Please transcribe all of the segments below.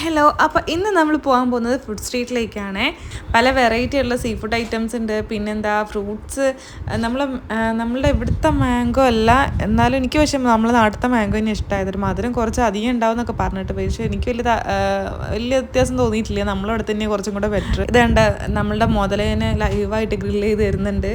Hello, അപ്പോൾ ഇന്ന് നമ്മൾ പോകാൻ പോകുന്നത് ഫുഡ് സ്ട്രീറ്റിലേക്കാണ്. പല വെറൈറ്റി ഉള്ള സീ ഫുഡ് ഐറ്റംസ് ഉണ്ട്. പിന്നെന്താ ഫ്രൂട്ട്സ്. നമ്മളുടെ ഇവിടുത്തെ മാംഗോ അല്ല, എന്നാലും എനിക്ക് പക്ഷേ നമ്മളെ നാട്ടിലത്തെ മാംഗോ തന്നെ ഇഷ്ടമായത്. ഒരു മധുരം കുറച്ച് അധികം ഉണ്ടാവും എന്നൊക്കെ പറഞ്ഞിട്ട്, പക്ഷേ എനിക്ക് വലിയ വ്യത്യാസം തോന്നിയിട്ടില്ല. നമ്മളവിടെ തന്നെ കുറച്ചും കൂടെ ബെറ്റർ. ഇതുണ്ട്, നമ്മളുടെ മുതലേനെ ലൈവായിട്ട് ഗ്രില്ല് ചെയ്ത് തരുന്നുണ്ട്.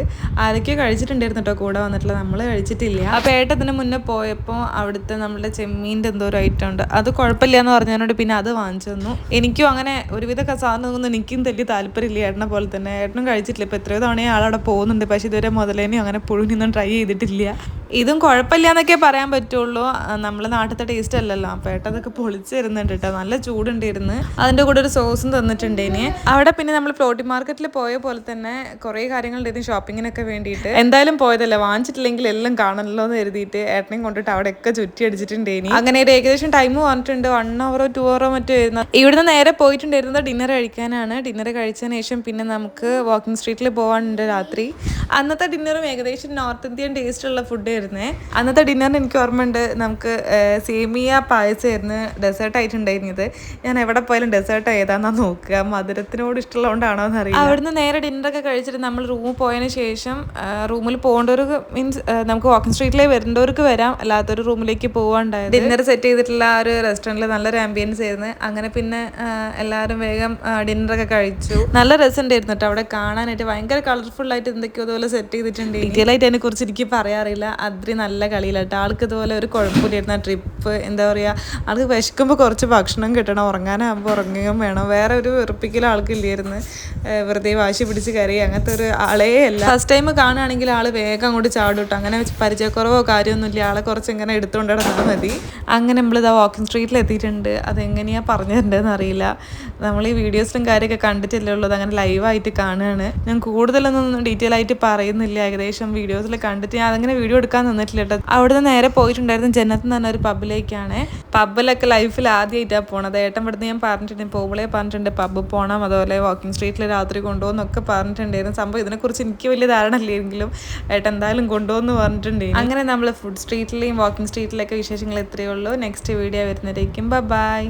ആരൊക്കെയോ കഴിച്ചിട്ടുണ്ടായിരുന്നു കേട്ടോ കൂടെ വന്നിട്ടുള്ള, നമ്മൾ കഴിച്ചിട്ടില്ല. അപ്പോൾ ഏട്ടത്തിന് മുന്നേ പോയപ്പോൾ അവിടുത്തെ നമ്മളുടെ ചെമ്മീൻ്റെ എന്തോ ഒരു ഐറ്റം ഉണ്ട്, അത് കുഴപ്പമില്ല എന്ന് പറഞ്ഞതിനോട് പിന്നെ അത് വാങ്ങിച്ചു തന്നു. എനിക്കും അങ്ങനെ ഒരുവിധ സാധനമൊന്നും എനിക്കും വലിയ താല്പര്യമില്ല. ഏട്ടനെ പോലെ തന്നെ ഏട്ടനും കഴിച്ചിട്ടില്ല. ഇപ്പോൾ എത്രയോ തവണയും ആളവിടെ പോകുന്നുണ്ട്, പക്ഷേ ഇതുവരെ മുതലേനെയും അങ്ങനെ പുഴുങ്ങൊന്നും ട്രൈ ചെയ്തിട്ടില്ല. ഇതും കുഴപ്പമില്ല എന്നൊക്കെ പറയാൻ പറ്റുള്ളൂ, നമ്മൾ നാട്ടിലത്തെ ടേസ്റ്റ് അല്ലല്ലോ. അപ്പോൾ ഏട്ടൻ അതൊക്കെ പൊളിച്ച് തരുന്നുണ്ട് കേട്ടോ. നല്ല ചൂടുണ്ടായിരുന്നു. അതിൻ്റെ കൂടെ ഒരു സോസും തന്നിട്ടുണ്ടേന് അവിടെ. പിന്നെ നമ്മൾ ഫ്ലോട്ടിംഗ് മാർക്കറ്റിൽ പോയ പോലെ തന്നെ കുറേ കാര്യങ്ങളുണ്ടായിരുന്നു ഷോപ്പിങ്ങിനൊക്കെ വേണ്ടിയിട്ട്. എന്തായാലും പോയതല്ലേ, വാങ്ങിച്ചിട്ടില്ലെങ്കിൽ എല്ലാം കാണണമല്ലോ എന്ന് കരുതിയിട്ട് ഏട്ടനെയും കൊണ്ടിട്ട് അവിടെയൊക്കെ ചുറ്റി അടിച്ചിട്ടുണ്ടേനി. അങ്ങനെ ഒരു ഏകദേശം ടൈം പറഞ്ഞിട്ടുണ്ട്, 1 hour 2 hour മറ്റോ ആയിരുന്നു. ഇവിടുന്ന് നേരെ പോയിട്ടുണ്ടായിരുന്നത് ഡിന്നർ കഴിക്കാനാണ്. ഡിന്നർ കഴിച്ചതിന് ശേഷം പിന്നെ നമുക്ക് വാക്കിംഗ് സ്ട്രീറ്റിൽ പോകാനുണ്ട് രാത്രി. അന്നത്തെ ഡിന്നറും ഏകദേശം നോർത്ത് ഇന്ത്യൻ ടേസ്റ്റുള്ള ഫുഡ് ആയിരുന്നേ. അന്നത്തെ ഡിന്നറിന് എനിക്ക് ഓർമ്മയുണ്ട്, നമുക്ക് സേമിയ പായസമായിരുന്നു ഡെസേർട്ട് ആയിട്ടുണ്ടായിരുന്നത്. ഞാൻ എവിടെ പോയാലും ഡെസേർട്ട് ഏതാണെന്നാണ് നോക്കുക, മധുരത്തിനോട് ഇഷ്ടമുള്ളതുകൊണ്ടാണോ എന്നറിയില്ല. അവിടുന്ന് നേരെ ഡിന്നറൊക്കെ കഴിച്ചിട്ട് നമ്മൾ റൂമിൽ പോയതിന് ശേഷം റൂമിൽ പോകേണ്ടവർക്ക് മീൻസ് നമുക്ക് വാക്കിംഗ് സ്ട്രീറ്റിലേക്ക് വരേണ്ടവർക്ക് വരാം, അല്ലാത്തൊരു റൂമിലേക്ക് പോകാണ്ടായത്. ഡിന്നർ സെറ്റ് ചെയ്തിട്ടുള്ള ആ ഒരു റെസ്റ്റോറൻറ്റിൽ നല്ലൊരു ആംബിയൻസ് ആയിരുന്നു. അങ്ങനെ പിന്നെ എല്ലാവരും വേഗം ഡിന്നറൊക്കെ കഴിച്ചു. നല്ല രസമുണ്ടായിരുന്നു കേട്ടോ അവിടെ കാണാനായിട്ട്. ഭയങ്കര കളർഫുള്ളായിട്ട് എന്തൊക്കെയോ അതുപോലെ സെറ്റ് ചെയ്തിട്ടുണ്ട്. ഡീറ്റെയിൽ ആയിട്ട് അതിനെക്കുറിച്ച് എനിക്ക് പറയാറില്ല. അത്രയും നല്ല കളിയിലാട്ടോ. ആൾക്ക് ഇതുപോലെ ഒരു കുഴപ്പമില്ലായിരുന്നു ആ ട്രിപ്പ്. എന്താ പറയുക, ആൾക്ക് വിശക്കുമ്പോൾ കുറച്ച് ഭക്ഷണം കിട്ടണം, ഉറങ്ങാനാകുമ്പോൾ ഉറങ്ങുകയും വേണം. വേറെ ഒരു വെറുപ്പിക്കലും ആൾക്കില്ലായിരുന്നു. വെറുതെ വാശി പിടിച്ച് കരയുക അങ്ങനത്തെ ഒരു ആളേ അല്ല. ഫസ്റ്റ് ടൈം കാണുകയാണെങ്കിൽ ആൾ വേഗം അങ്ങോട്ട് ചാടും കേട്ടോ. അങ്ങനെ പരിചയക്കുറവോ കാര്യമൊന്നുമില്ല. ആളെ കുറച്ച് ഇങ്ങനെ എടുത്തുകൊണ്ട് നടന്നാൽ മതി. അങ്ങനെ നമ്മളിതാ വാക്കിംഗ് സ്ട്രീറ്റിൽ എത്തിയിട്ടുണ്ട്. അതെങ്ങനെയാണ് പറഞ്ഞു തരേണ്ടതെന്ന് അറിയില്ല. നമ്മൾ ഈ വീഡിയോസിലും കാര്യമൊക്കെ കണ്ടിട്ടല്ലേ ഉള്ളത്, അങ്ങനെ ലൈവായിട്ട് കാണുകയാണ്. ഞാൻ കൂടുതലൊന്നും ഡീറ്റെയിൽ ആയിട്ട് പറയുന്നില്ല, ഏകദേശം വീഡിയോസിൽ കണ്ടിട്ട് ഞാൻ അതങ്ങനെ വീഡിയോ എടുക്കാൻ നിന്നിട്ടില്ല കേട്ടോ. അവിടുന്ന് നേരെ പോയിട്ടുണ്ടായിരുന്നു ജന്നത്ത് എന്ന് പറഞ്ഞ ഒരു പബ്ബിലേക്കാണ്. പബ്ബിലൊക്കെ ലൈഫിൽ ആദ്യമായിട്ടാണ് പോണത്. ഏട്ടൻ ഇവിടുന്ന് ഞാൻ പറഞ്ഞിട്ടുണ്ട്, പോകുമ്പോഴേ പറഞ്ഞിട്ടുണ്ട് പബ്ബ് പോകണം, അതുപോലെ വാക്കിംഗ് സ്ട്രീറ്റിൽ രാത്രി കൊണ്ടുപോകുന്നൊക്കെ പറഞ്ഞിട്ടുണ്ടായിരുന്നു. സംഭവം ഇതിനെക്കുറിച്ച് എനിക്ക് വലിയ ധാരണ ഇല്ലെങ്കിലും ഏട്ടൻ എന്തായാലും കൊണ്ടുപോകുന്നു പറഞ്ഞിട്ടുണ്ട്. അങ്ങനെ നമ്മൾ ഫുഡ് സ്ട്രീറ്റിലെയും വാക്കിംഗ് സ്ട്രീറ്റിലൊക്കെ വിശേഷങ്ങൾ ഇത്രയേ ഉള്ളൂ. നെക്സ്റ്റ് വീഡിയോ വരുന്നതായിരിക്കും. ബൈ.